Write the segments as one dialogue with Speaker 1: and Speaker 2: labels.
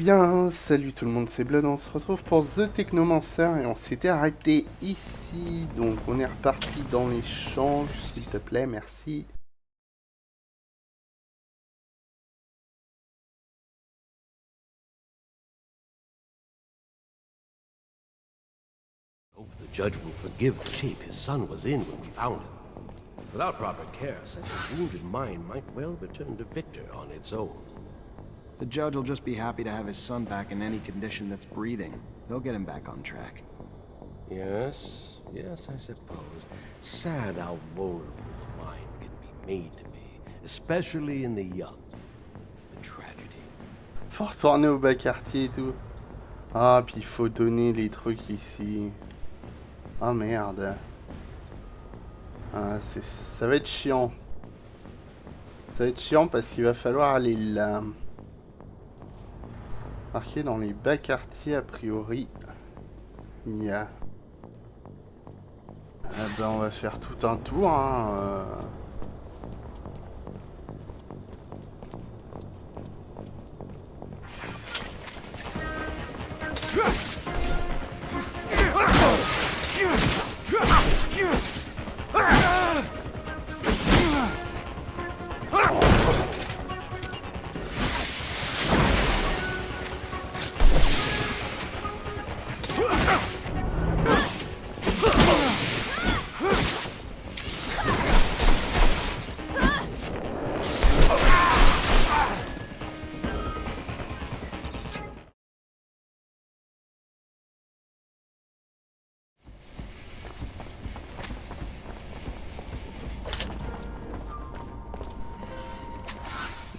Speaker 1: bien, salut tout le monde, c'est Blood, on se retrouve pour The Technomancer et on s'était arrêté ici, donc on est reparti dans l'échange, s'il te plaît, merci.
Speaker 2: Hope the judge will forgive the shape his son was in when we found him. Without proper care, such a wounded mind might well return to Victor on its own.
Speaker 3: The judge will just be happy to have his son back in any condition that's breathing. They'll get him back on track.
Speaker 2: Yes, I suppose. Sad how vulnerable the mind can be made to be, especially in the young. A tragedy.
Speaker 1: Faut retourner au bas quartier et tout. Ah, puis il faut donner les trucs ici. Ah merde. Ah, ça va être chiant. Ça va être chiant parce qu'il va falloir aller là. Marqué dans les bas quartiers, a priori, il y a... Ah ben, on va faire tout un tour, hein.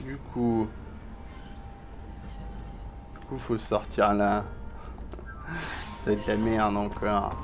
Speaker 1: Du coup, faut sortir là. Ça va être la merde encore.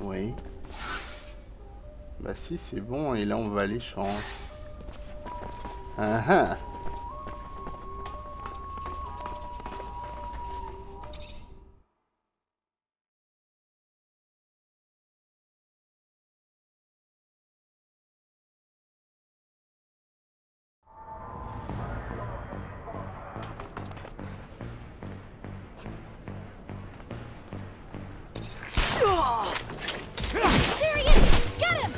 Speaker 1: Oui. Bah si, c'est bon, et là on va à l'échange. Ah ah.
Speaker 4: There he is! Get him!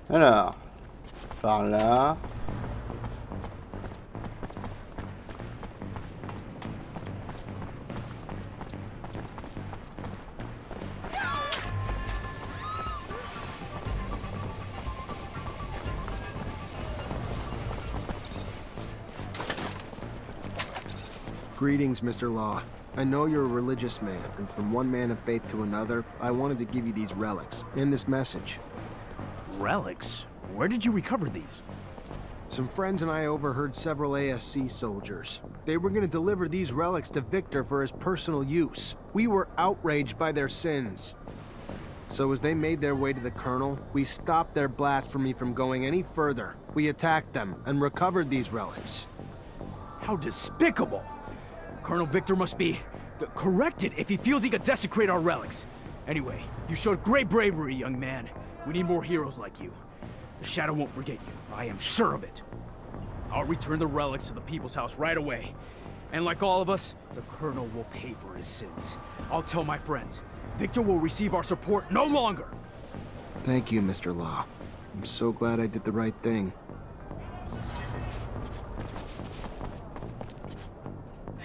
Speaker 1: Alors, par là.
Speaker 3: Greetings, Mr. Law. I know you're a religious man, and from one man of faith to another, I wanted to give you these relics and this message.
Speaker 5: Relics? Where did you recover these?
Speaker 3: Some friends and I overheard several ASC soldiers. They were going to deliver these relics to Victor for his personal use. We were outraged by their sins. So as they made their way to the Colonel, we stopped their blast for me from going any further. We attacked them and recovered these relics.
Speaker 5: How despicable! Colonel Victor must be corrected if he feels he could desecrate our relics. Anyway, you showed great bravery, young man. We need more heroes like you. The Shadow won't forget you. I am sure of it. I'll return the relics to the People's House right away. And like all of us, the Colonel will pay for his sins. I'll tell my friends. Victor will receive our support no longer.
Speaker 3: Thank you, Mr. Law. I'm so glad I did the right thing.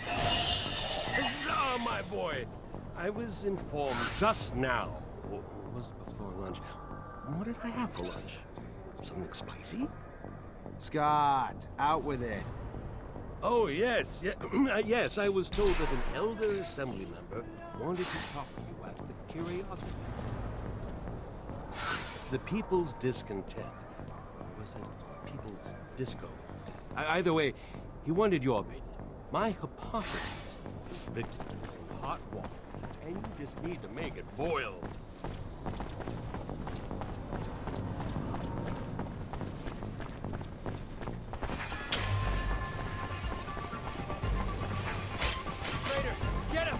Speaker 2: Huzzah, my boy! I was informed just now. Or was it before lunch? What did I have for lunch? Something spicy?
Speaker 3: Scott, out with it.
Speaker 2: Oh, yes. Yes, I was told that an elder assembly member wanted to talk to you at the Curiosities. The People's Discontent. Was it People's Disco? Either way, he wanted your opinion. My hypothesis is Victor is in hot water, and you just need to make it boil.
Speaker 5: Traitor, get him!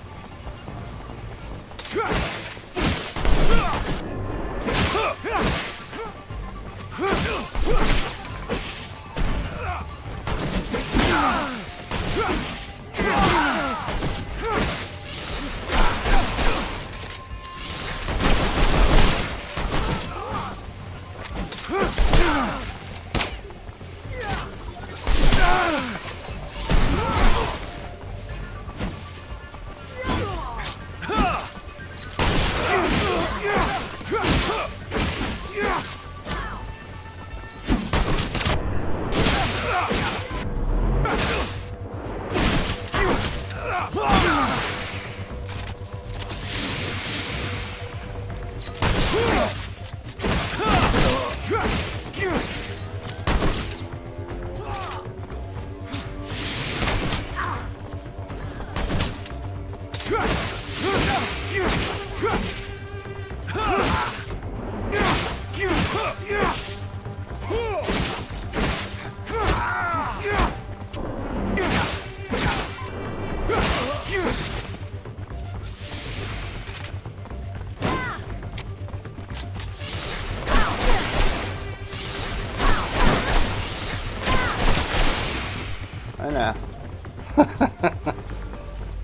Speaker 1: Voilà.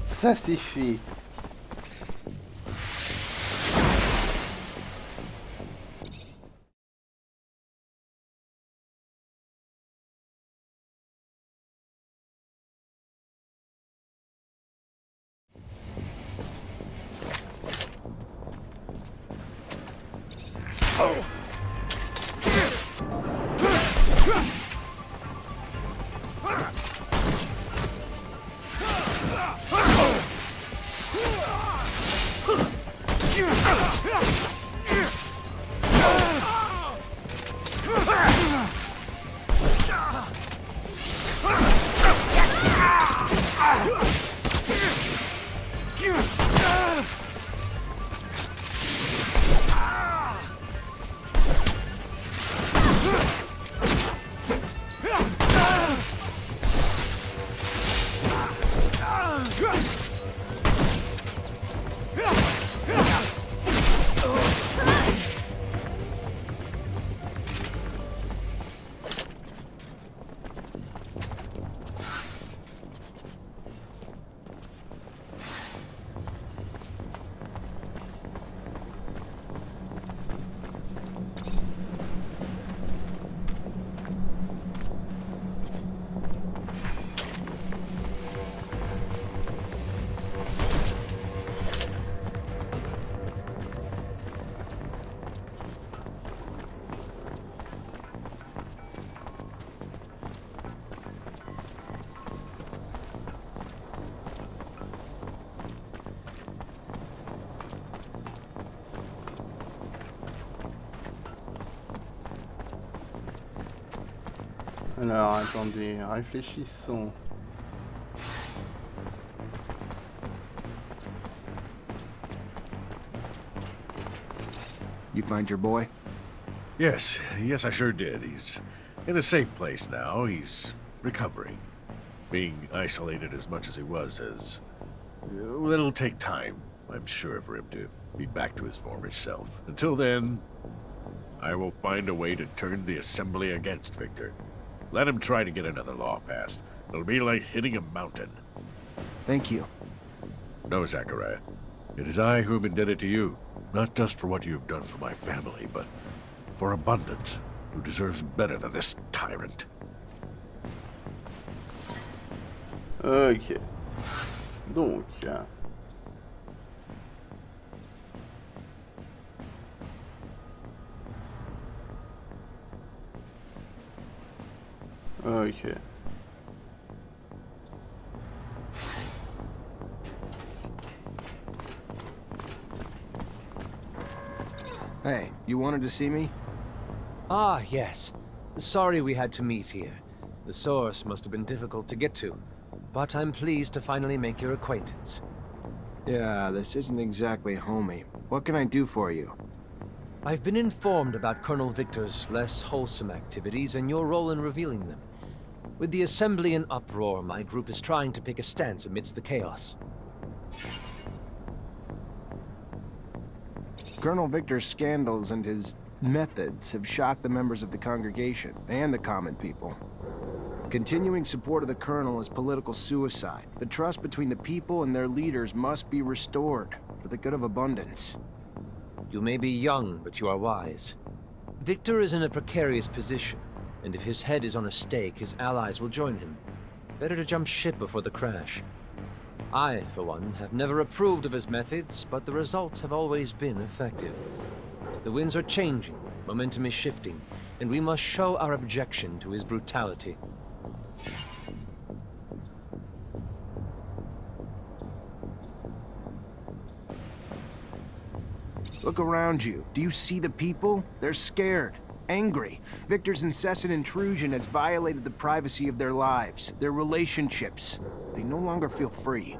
Speaker 1: Ça c'est fait. Alors, attendez, réfléchissons.
Speaker 3: You find your boy?
Speaker 4: Yes, I sure did. He's in a safe place now. He's recovering. Being isolated as much as he was has... well, it'll take time, I'm sure, for him to be back to his former self. Until then, I will find a way to turn the Assembly against Victor. Let him try to get another law passed. It'll be like hitting a mountain.
Speaker 3: Thank you.
Speaker 4: No, Zachariah. It is I who am indebted to you. Not just for what you have done for my family, but for Abundance, who deserves better than this tyrant.
Speaker 1: Ok. Donc... Ok.
Speaker 3: Hey, you wanted to see me?
Speaker 6: Ah, yes. Sorry we had to meet here. The source must have been difficult to get to, but I'm pleased to finally make your acquaintance.
Speaker 3: Yeah, this isn't exactly homey. What can I do for you?
Speaker 6: I've been informed about Colonel Victor's less wholesome activities and your role in revealing them. With the Assembly in uproar, my group is trying to pick a stance amidst the chaos.
Speaker 3: Colonel Victor's scandals and his methods have shocked the members of the congregation and the common people. Continuing support of the Colonel is political suicide. The trust between the people and their leaders must be restored for the good of Abundance.
Speaker 6: You may be young, but you are wise. Victor is in a precarious position, and if his head is on a stake, his allies will join him. Better to jump ship before the crash. I, for one, have never approved of his methods, but the results have always been effective. The winds are changing, momentum is shifting, and we must show our objection to his brutality.
Speaker 3: Look around you. Do you see the people? They're scared, angry. Victor's incessant intrusion has violated the privacy of their lives, their relationships. They no longer feel free.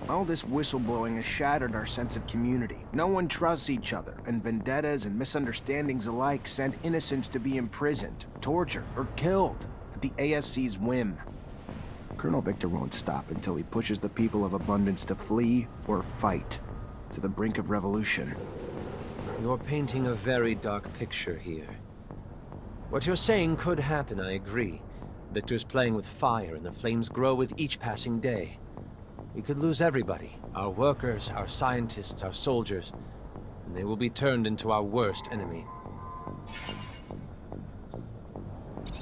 Speaker 3: All this whistleblowing has shattered our sense of community. No one trusts each other, and vendettas and misunderstandings alike send innocents to be imprisoned, tortured, or killed at the ASC's whim. Colonel Victor won't stop until he pushes the people of Abundance to flee or fight to the brink of revolution.
Speaker 6: You're painting a very dark picture here. What you're saying could happen, I agree. Victor's playing with fire and the flames grow with each passing day. We could lose everybody, our workers, our scientists, our soldiers, and they will be turned into our worst enemy.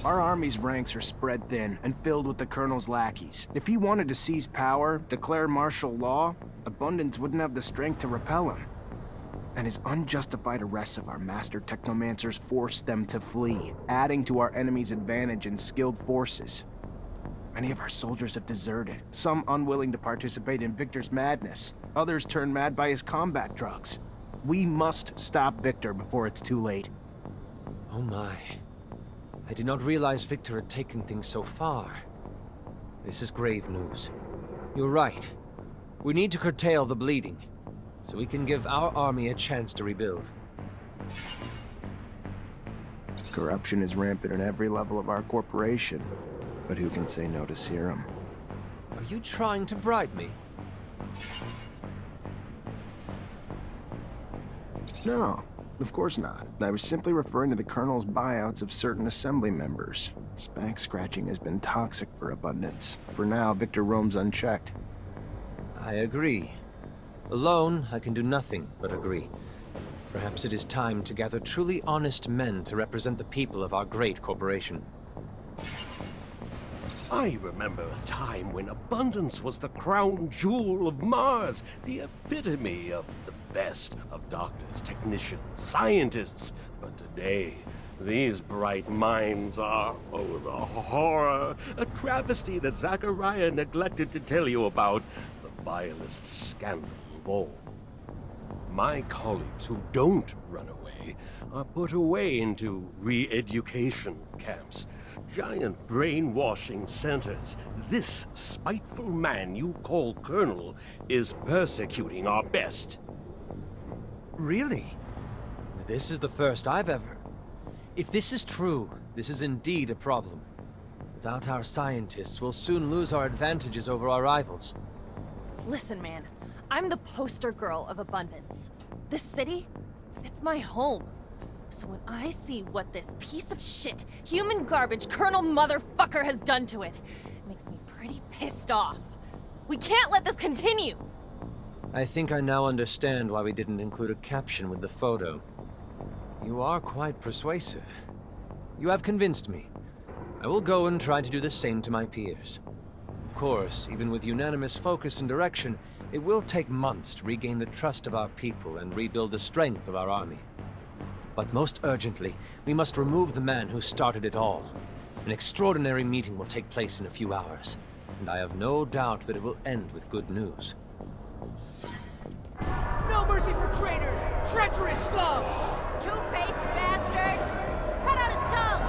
Speaker 3: Our army's ranks are spread thin and filled with the Colonel's lackeys. If he wanted to seize power, declare martial law, Abundance wouldn't have the strength to repel him. And his unjustified arrests of our master Technomancers forced them to flee, adding to our enemy's advantage in skilled forces. Many of our soldiers have deserted, some unwilling to participate in Victor's madness. Others turned mad by his combat drugs. We must stop Victor before it's too late.
Speaker 6: Oh my. I did not realize Victor had taken things so far. This is grave news. You're right. We need to curtail the bleeding, so we can give our army a chance to rebuild.
Speaker 3: Corruption is rampant at every level of our corporation, but who can say no to serum?
Speaker 6: Are you trying to bribe me?
Speaker 3: No, of course not. I was simply referring to the Colonel's buyouts of certain assembly members. Back scratching has been toxic for Abundance. For now, Victor roams unchecked.
Speaker 6: I agree. Alone, I can do nothing but agree. Perhaps it is time to gather truly honest men to represent the people of our great corporation.
Speaker 2: I remember a time when abundance was the crown jewel of Mars, the epitome of the best of doctors, technicians, scientists. But today, these bright minds are, oh, the horror, a travesty that Zachariah neglected to tell you about, the vilest scandal of all. My colleagues who don't run away are put away into re-education camps, giant brainwashing centers. This spiteful man you call Colonel is persecuting our best.
Speaker 6: Really? This is the first I've ever... If this is true, this is indeed a problem. Without our scientists, we'll soon lose our advantages over our rivals.
Speaker 7: Listen, man. I'm the poster girl of abundance. This city, it's my home. So when I see what this piece of shit, human garbage Colonel Motherfucker has done to it, it makes me pretty pissed off. We can't let this continue!
Speaker 6: I think I now understand why we didn't include a caption with the photo. You are quite persuasive. You have convinced me. I will go and try to do the same to my peers. Of course, even with unanimous focus and direction, it will take months to regain the trust of our people and rebuild the strength of our army. But most urgently, we must remove the man who started it all. An extraordinary meeting will take place in a few hours, and I have no doubt that it will end with good news.
Speaker 5: No mercy for traitors! Treacherous scum!
Speaker 7: Two-faced bastard! Cut out his tongue!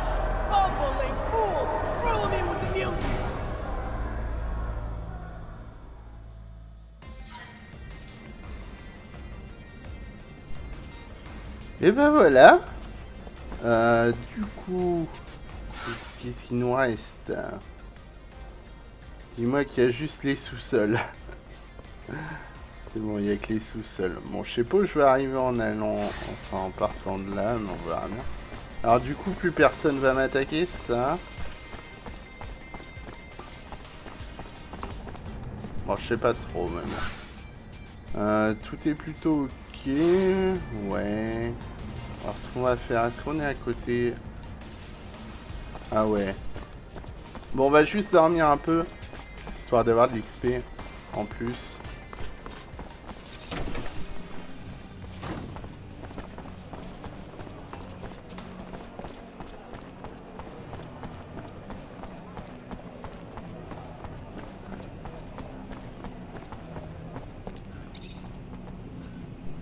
Speaker 5: Bumbling fool! Throw him in with the mutants!
Speaker 1: Et ben voilà. Du coup, qu'est-ce qu'il nous reste? Dis-moi qu'il y a juste les sous-sols. C'est bon, il n'y a que les sous-sols. Bon, je sais pas où je vais arriver en allant, enfin en partant de là, mais on verra bien. Alors du coup, plus personne va m'attaquer, ça. Bon, je sais pas trop même. Tout est plutôt ok. Ouais. Alors ce qu'on va faire, est-ce qu'on est à côté? Ah ouais. Bon, on va juste dormir un peu, histoire d'avoir de l'XP en plus.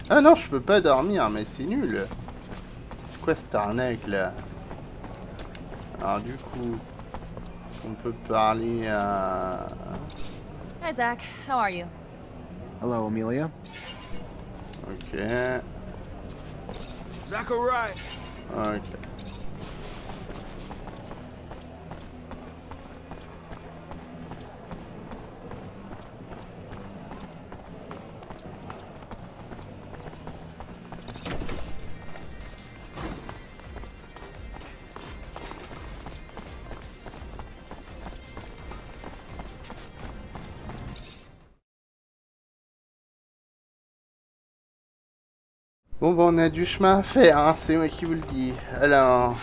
Speaker 1: Ah non, je peux pas dormir, mais c'est nul. C'est quoi cette arnaque là? Alors du coup, on peut parler à...
Speaker 7: Hi Zach, how are you?
Speaker 3: Hello, Amelia.
Speaker 1: Ok.
Speaker 5: Zachariah!
Speaker 1: Ok. Bon, on a du chemin à faire, hein, c'est moi qui vous le dis. Alors...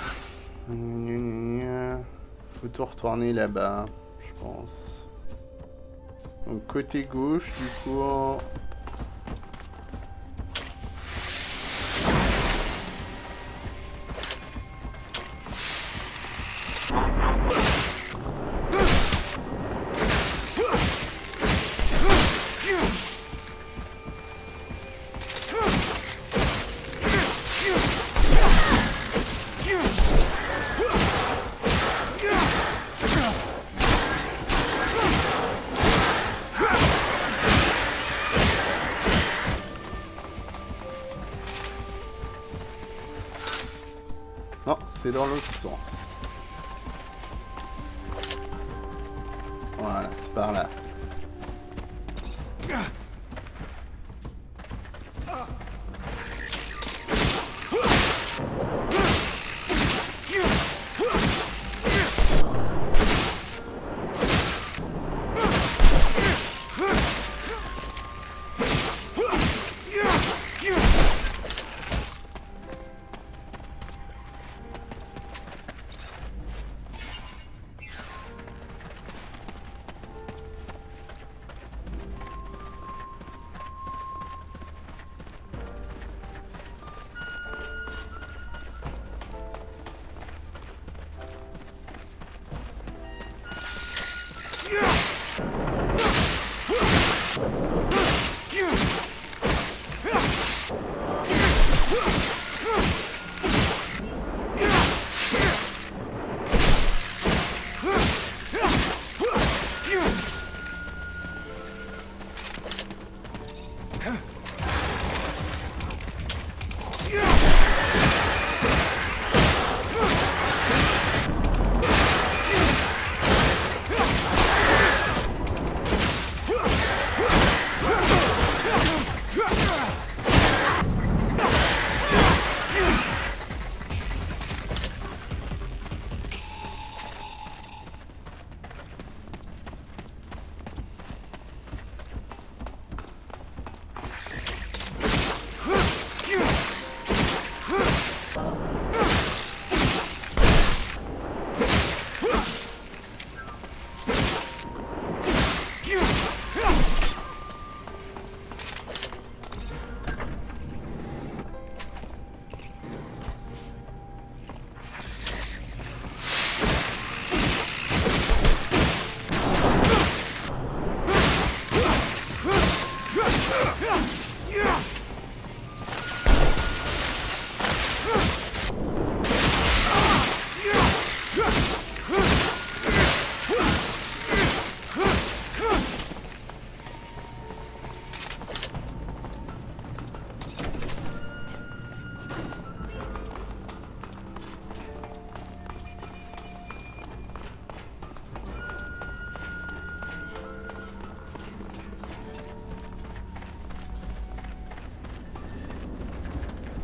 Speaker 1: Faut tout retourner là-bas, je pense. Donc côté gauche, du coup... Non, c'est dans l'autre sens. Voilà, c'est par là.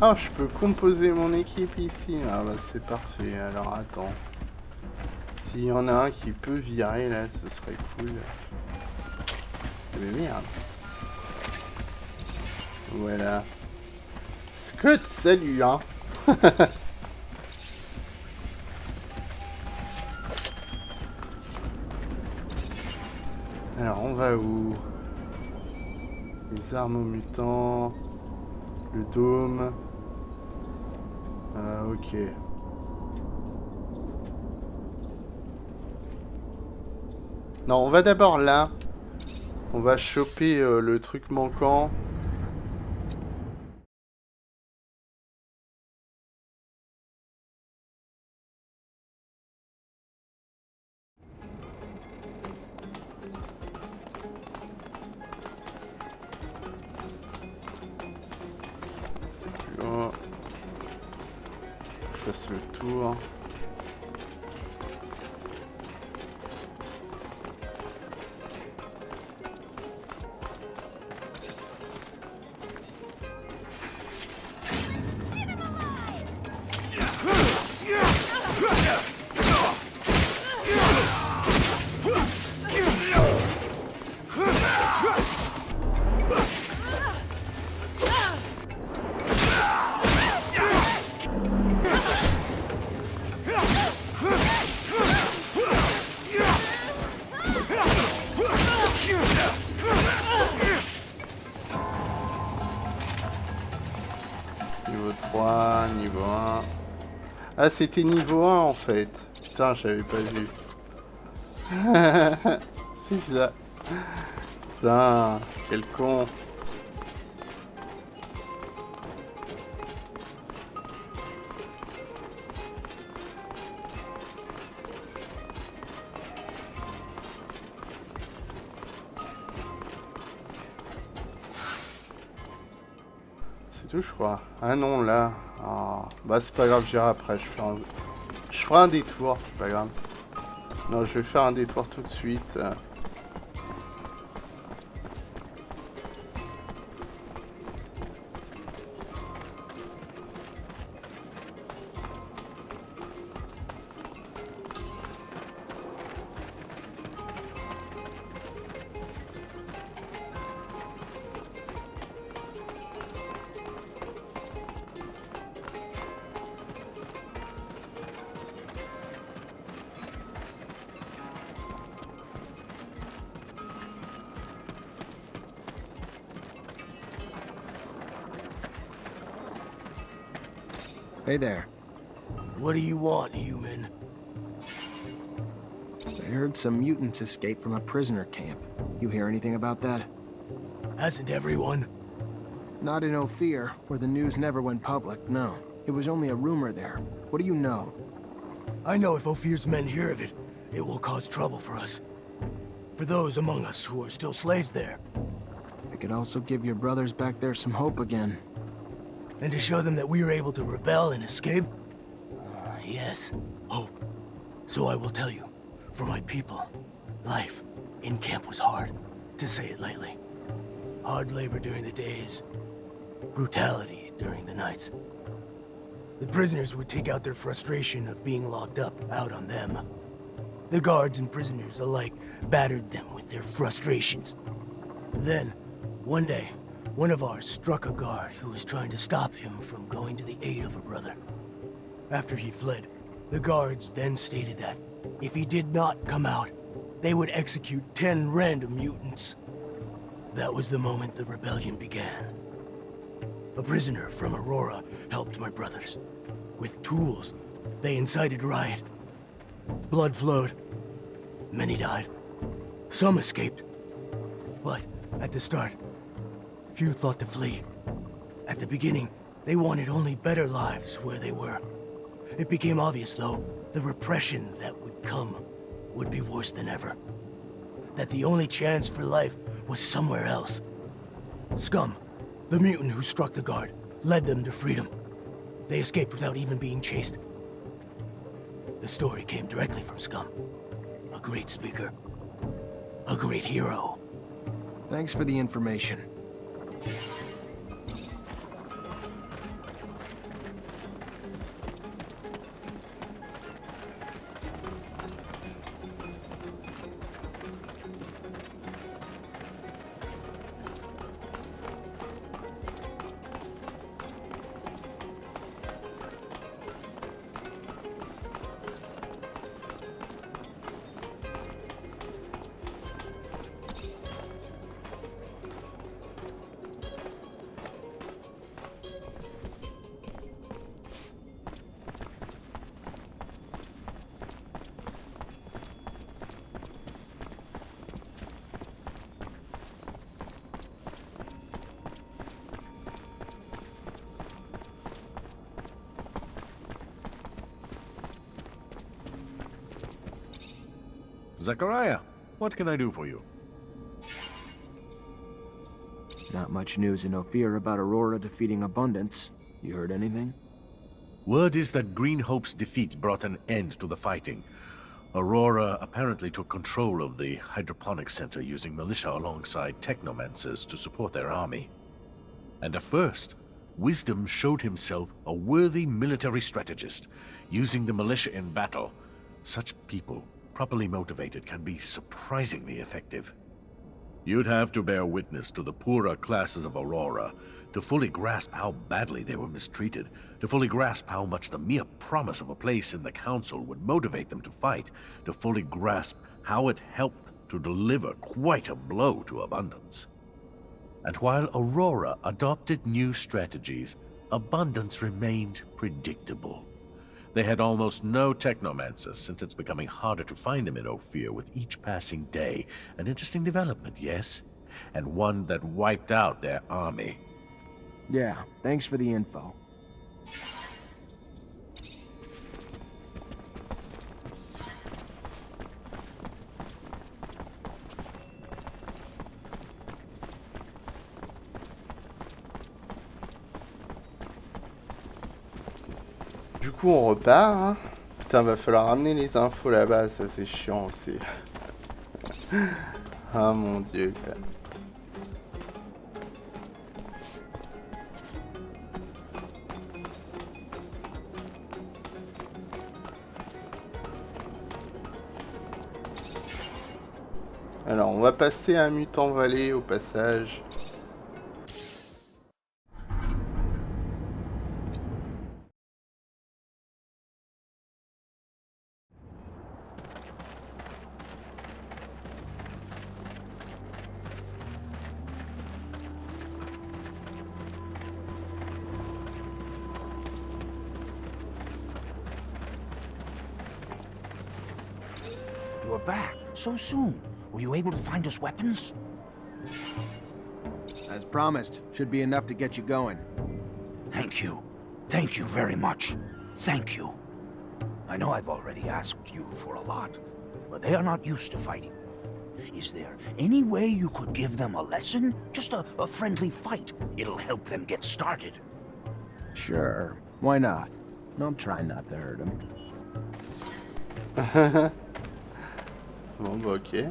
Speaker 1: Ah, je peux composer mon équipe ici. Ah bah c'est parfait. Alors attends. S'il y en a un qui peut virer là, ce serait cool. Mais merde. Voilà. Scott, salut hein. Alors on va où? Les armes aux mutants. Le dôme. Ok. Non, on va d'abord là. On va choper le truc manquant. Là. Je fasse le tour. 3, niveau 1. Ah, c'était niveau 1 en fait. Putain, j'avais pas vu. C'est ça. Putain, quel con. C'est tout, je crois. Ah non, là. Ah. Bah, c'est pas grave, j'irai après. Je ferai un détour, c'est pas grave. Non, je vais faire un détour tout de suite.
Speaker 3: Hey there.
Speaker 8: What do you want, human?
Speaker 3: I heard some mutants escaped from a prisoner camp. You hear anything about that?
Speaker 8: Hasn't everyone?
Speaker 3: Not in Ophir, where the news never went public, no. It was only a rumor there. What do you know?
Speaker 8: I know if Ophir's men hear of it, it will cause trouble for us. For those among us who are still slaves there.
Speaker 3: It could also give your brothers back there some hope again.
Speaker 8: And to show them that we are able to rebel and escape? Yes, hope. So I will tell you, for my people, life in camp was hard, to say it lightly. Hard labor during the days, brutality during the nights. The prisoners would take out their frustration of being locked up out on them. The guards and prisoners alike battered them with their frustrations. Then, one day, one of ours struck a guard who was trying to stop him from going to the aid of a brother. After he fled, the guards then stated that if he did not come out, they would execute 10 random mutants. That was the moment the rebellion began. A prisoner from Aurora helped my brothers. With tools, they incited riot. Blood flowed. Many died. Some escaped. But at the start, few thought to flee. At the beginning, they wanted only better lives where they were. It became obvious, though, the repression that would come would be worse than ever. That the only chance for life was somewhere else. Scum, the mutant who struck the guard, led them to freedom. They escaped without even being chased. The story came directly from Scum. A great speaker. A great hero.
Speaker 3: Thanks for the information.
Speaker 4: Zachariah, what can I do for you?
Speaker 3: Not much news in Ophir about Aurora defeating Abundance. You heard anything?
Speaker 4: Word is that Green Hope's defeat brought an end to the fighting. Aurora apparently took control of the hydroponic center using militia alongside Technomancers to support their army. And at first, Wisdom showed himself a worthy military strategist, using the militia in battle. Such people, properly motivated, can be surprisingly effective. You'd have to bear witness to the poorer classes of Aurora to fully grasp how badly they were mistreated, to fully grasp how much the mere promise of a place in the council would motivate them to fight, to fully grasp how it helped to deliver quite a blow to Abundance. And while Aurora adopted new strategies, abundance remained predictable. They had almost no Technomancer, since it's becoming harder to find them in Ophir with each passing day. An interesting development, yes? And one that wiped out their army.
Speaker 3: Yeah, thanks for the info.
Speaker 1: Du coup, on repart, hein. Putain, va falloir ramener les infos là-bas, ça c'est chiant aussi. Ah mon dieu, quoi. Alors, on va passer à Mutant Valley au passage.
Speaker 9: You're back so soon. Were you able to find us weapons?
Speaker 3: As promised, should be enough to get you going.
Speaker 9: Thank you. Thank you very much. Thank you. I know I've already asked you for a lot, but they are not used to fighting. Is there any way you could give them a lesson? Just a friendly fight. It'll help them get started.
Speaker 3: Sure, why not? I'll try not to hurt him.
Speaker 1: Bon bah ok.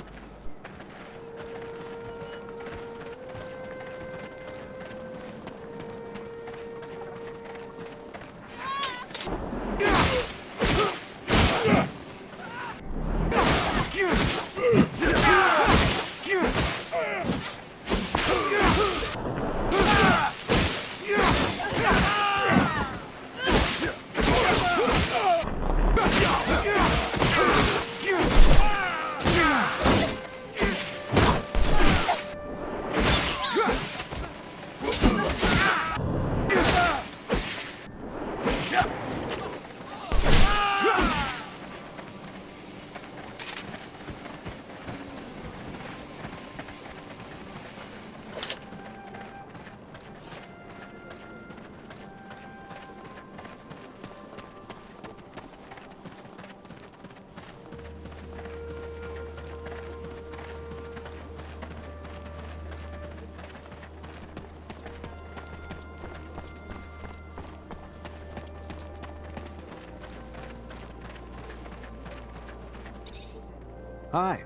Speaker 3: Hi.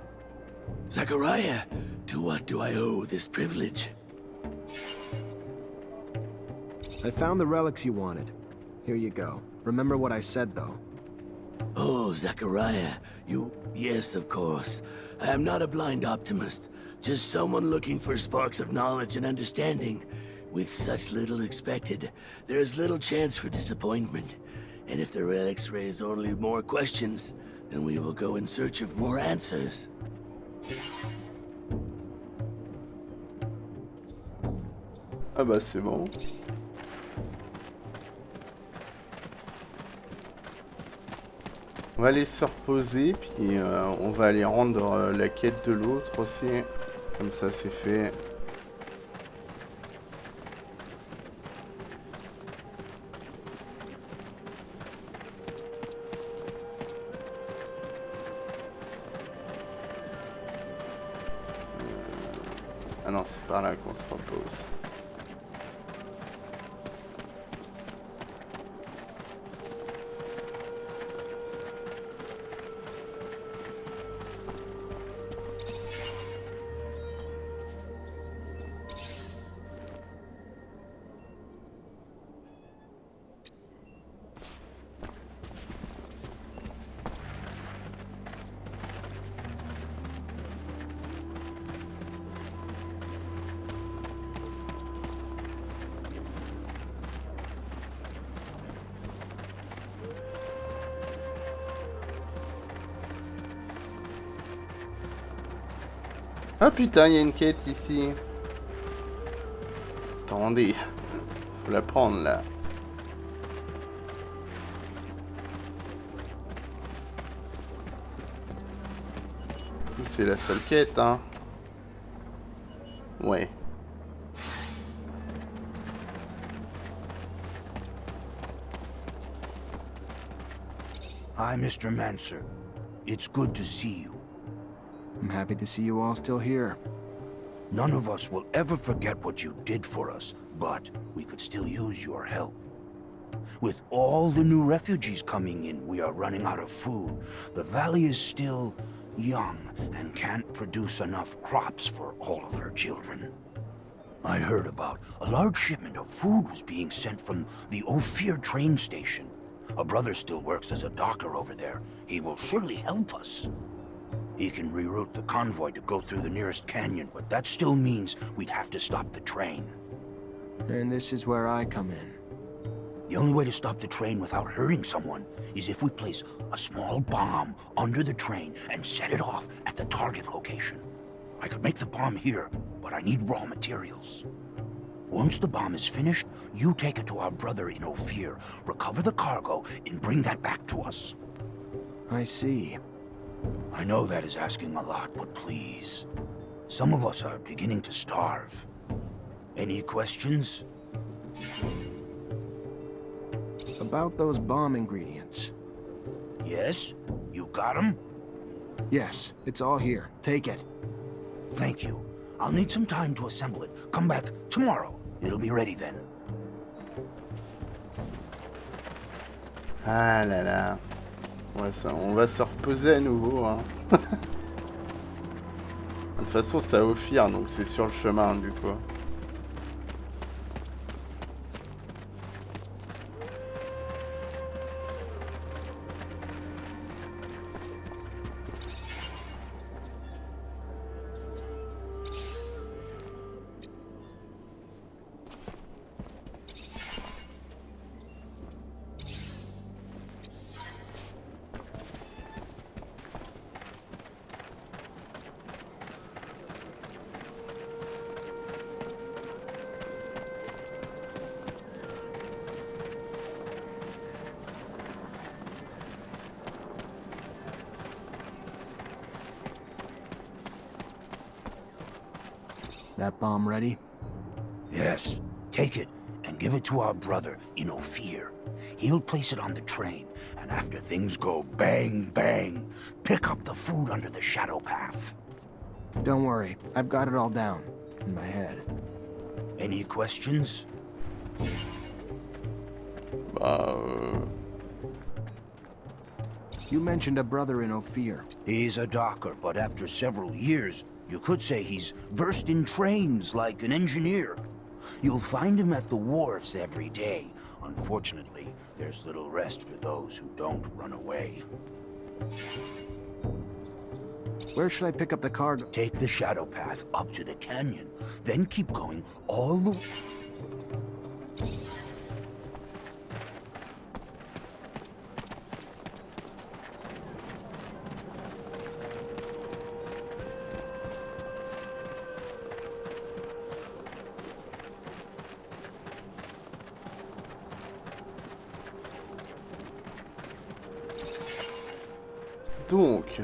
Speaker 8: Zachariah, to what do I owe this privilege?
Speaker 3: I found the relics you wanted. Here you go. Remember what I said, though.
Speaker 8: Oh, Zachariah, you... Yes, of course. I am not a blind optimist. Just someone looking for sparks of knowledge and understanding. With such little expected, there is little chance for disappointment. And if the relics raise only more questions, then we will go in search of more answers.
Speaker 1: Ah bah c'est bon. On va aller se reposer, puis on va aller rendre la quête de l'autre aussi. Comme ça c'est fait. Ah non, c'est par là qu'on se repose. Ah putain, il y a une quête ici. Attendez. Faut la prendre là. C'est la seule quête, hein. Ouais.
Speaker 9: Hi, Mr. Mancer. It's good to see you.
Speaker 3: I'm happy to see you all still here.
Speaker 9: None of us will ever forget what you did for us, but we could still use your help. With all the new refugees coming in, we are running out of food. The valley is still young and can't produce enough crops for all of her children. I heard about a large shipment of food was being sent from the Ophir train station. A brother still works as a doctor over there. He will surely help us. He can reroute the convoy to go through the nearest canyon, but that still means we'd have to stop the train.
Speaker 3: And this is where I come in.
Speaker 9: The only way to stop the train without hurting someone is if we place a small bomb under the train and set it off at the target location. I could make the bomb here, but I need raw materials. Once the bomb is finished, you take it to our brother in Ophir, recover the cargo, and bring that back to us.
Speaker 3: I see.
Speaker 9: I know that is asking a lot, but please. Some of us are beginning to starve. Any questions?
Speaker 3: About those bomb ingredients.
Speaker 9: Yes? You got them?
Speaker 3: Yes, it's all here. Take it.
Speaker 9: Thank you. I'll need some time to assemble it. Come back tomorrow. It'll be ready then.
Speaker 1: Ah là là. Ouais, ça, on va se reposer à nouveau, hein. De toute façon, ça Ophir, donc c'est sur le chemin, du coup.
Speaker 3: That bomb ready?
Speaker 9: Yes. Take it and give it to our brother in Ophir. He'll place it on the train, and after things go bang, bang, pick up the food under the shadow path.
Speaker 3: Don't worry, I've got it all down in my head.
Speaker 9: Any questions?
Speaker 3: You mentioned a brother in Ophir.
Speaker 9: He's a docker, but after several years, you could say he's versed in trains like an engineer. You'll find him at the wharves every day. Unfortunately, there's little rest for those who don't run away.
Speaker 3: Where should I pick up the cargo?
Speaker 9: Take the shadow path up to the canyon, then keep going all the way.
Speaker 1: Donc,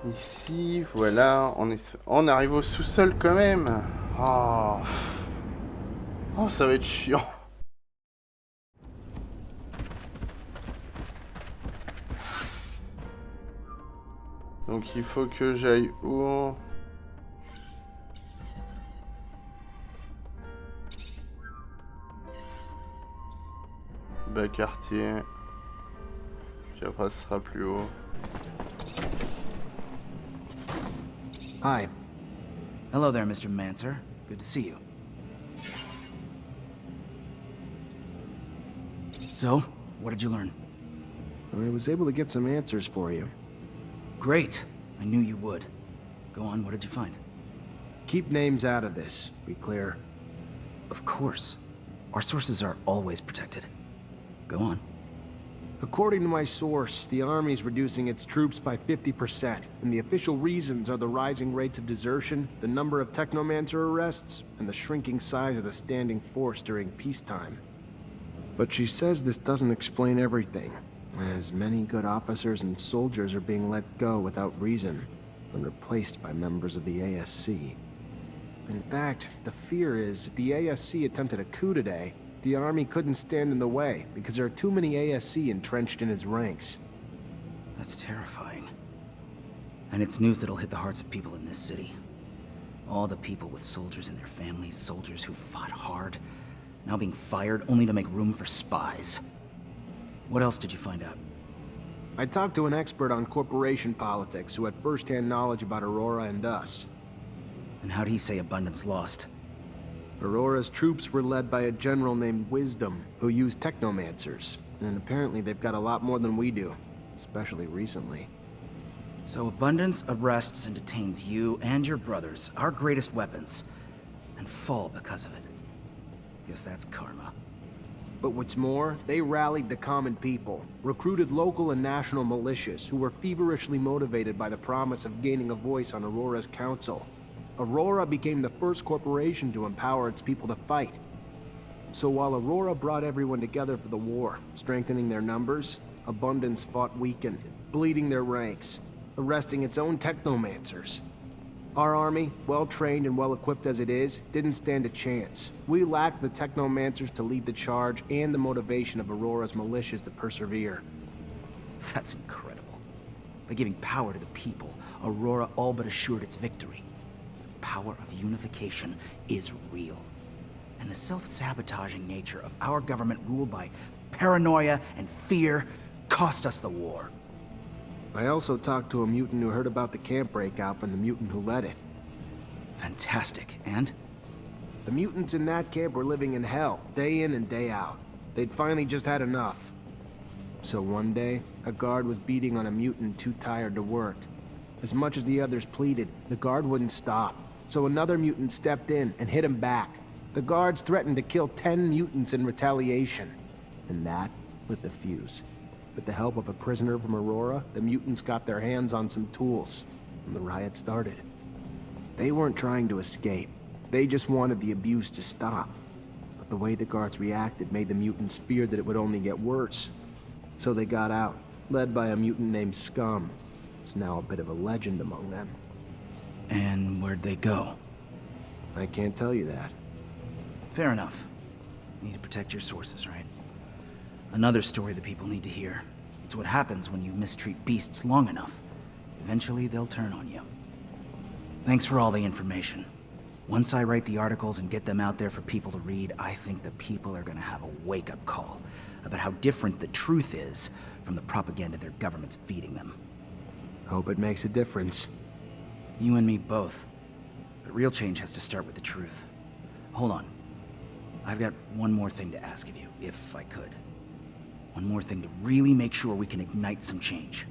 Speaker 1: ici, voilà, on arrive au sous-sol quand même. Oh. Oh, ça va être chiant. Donc, il faut que j'aille où? Bas quartier. Puis après, ce sera plus haut.
Speaker 10: Hi. Hello there, Mr. Mancer. Good to see you. So, what did you learn?
Speaker 3: I was able to get some answers for you.
Speaker 10: Great. I knew you would. Go on, what did you find?
Speaker 3: Keep names out of this, be clear.
Speaker 10: Of course. Our sources are always protected. Go on.
Speaker 3: According to my source, the army's reducing its troops by 50%, and the official reasons are the rising rates of desertion, the number of Technomancer arrests, and the shrinking size of the standing force during peacetime. But she says this doesn't explain everything, as many good officers and soldiers are being let go without reason. been replaced by members of the ASC. In fact, the fear is if the ASC attempted a coup today, the army couldn't stand in the way because there are too many ASC entrenched in its ranks.
Speaker 10: That's terrifying. And it's news that'll hit the hearts of people in this city. All the people with soldiers and their families, soldiers who fought hard, now being fired only to make room for spies. What else did you find out?
Speaker 3: I talked to an expert on corporation politics who had first-hand knowledge about Aurora and us.
Speaker 10: And how'd he say Abundance lost?
Speaker 3: Aurora's troops were led by a general named Wisdom, who used Technomancers, and apparently they've got a lot more than we do, especially recently.
Speaker 10: So Abundance arrests and detains you and your brothers, our greatest weapons, and fall because of it. Guess that's karma.
Speaker 3: But what's more, they rallied the common people, recruited local and national militias who were feverishly motivated by the promise of gaining a voice on Aurora's council. Aurora became the first corporation to empower its people to fight. So while Aurora brought everyone together for the war, strengthening their numbers, Abundance fought weakened, bleeding their ranks, arresting its own Technomancers. Our army, well-trained and well-equipped as it is, didn't stand a chance. We lacked the Technomancers to lead the charge and the motivation of Aurora's militias to persevere.
Speaker 10: That's incredible. By giving power to the people, Aurora all but assured its victory. The power of unification is real. And the self-sabotaging nature of our government ruled by paranoia and fear cost us the war.
Speaker 3: I also talked to a mutant who heard about the camp breakout and the mutant who led it.
Speaker 10: Fantastic. And?
Speaker 3: The mutants in that camp were living in hell, day in and day out. They'd finally just had enough. So one day, a guard was beating on a mutant too tired to work. As much as the others pleaded, the guard wouldn't stop. So another mutant stepped in and hit him back. The guards threatened to kill 10 mutants in retaliation. And that lit the fuse. With the help of a prisoner from Aurora, the mutants got their hands on some tools, and the riot started. They weren't trying to escape. They just wanted the abuse to stop. But the way the guards reacted made the mutants fear that it would only get worse. So they got out, led by a mutant named Scum. It's now a bit of a legend among them.
Speaker 10: And where'd they go?
Speaker 3: I can't tell you that.
Speaker 10: Fair enough. You need to protect your sources, right? Another story the people need to hear. It's what happens when you mistreat beasts long enough. Eventually, they'll turn on you. Thanks for all the information. Once I write the articles and get them out there for people to read, I think the people are gonna have a wake-up call about how different the truth is from the propaganda their government's feeding them.
Speaker 3: Hope it makes a difference.
Speaker 10: You and me both. But real change has to start with the truth. Hold on. I've got one more thing to ask of you, if I could. One more thing to really make sure we can ignite some change.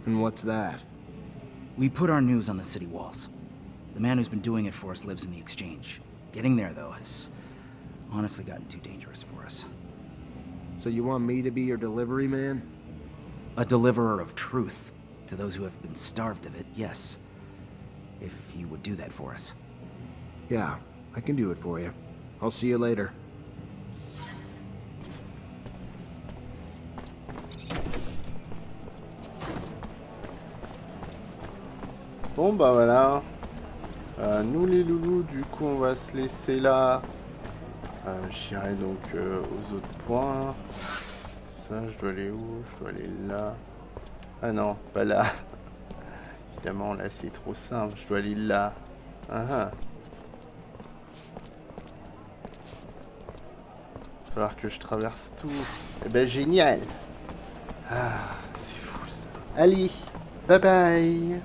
Speaker 3: And what's that?
Speaker 10: We put our news on the city walls. The man who's been doing it for us lives in the exchange. Getting there, though, has honestly gotten too dangerous for us.
Speaker 3: So you want me to be your delivery man?
Speaker 10: A deliverer of truth. To those who have been starved of it, yes. If you would do that for us.
Speaker 3: Yeah, I can do it for you. I'll see you later.
Speaker 1: Bon bah voilà, nous les loulous, du coup on va se laisser là. J'irai donc aux autres points. Ça, je dois aller où? Je dois aller là. Ah non, pas là. Évidemment, là c'est trop simple, je dois aller là. Ah. Il va falloir que je traverse tout. Eh ben génial. Ah, c'est fou ça. Allez, bye bye.